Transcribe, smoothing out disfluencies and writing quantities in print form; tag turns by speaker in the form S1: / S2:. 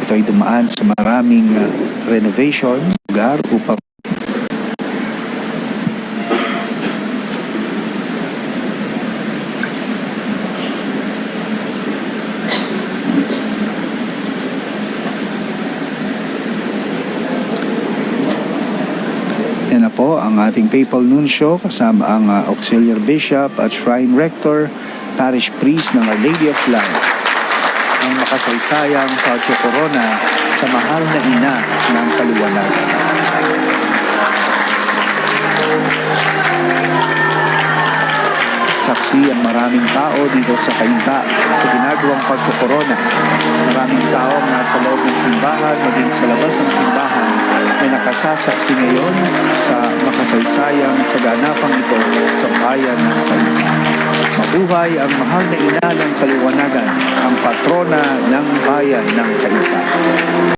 S1: ito ay dumaan sa maraming renovation lugar upang yan na po ang ating Papal Nuncio kasama ang Auxiliary Bishop at Shrine Rector, Parish Priest ng Our Lady of Life. Ang makasaysayang pagkukorona sa mahal na ina ng kaliwanagan. Saksi ang maraming tao dito sa Cainta sa ginagawang pagkukorona. Maraming tao nasa loob ng simbahan, maging sa labas ng simbahan, ay nakasasaksi ngayon sa makasaysayang kaganapang ito sa bayan ng Cainta. Mabuhay ang mahal na ina ng kaliwanagan, ang patrona ng bayan ng Cainta.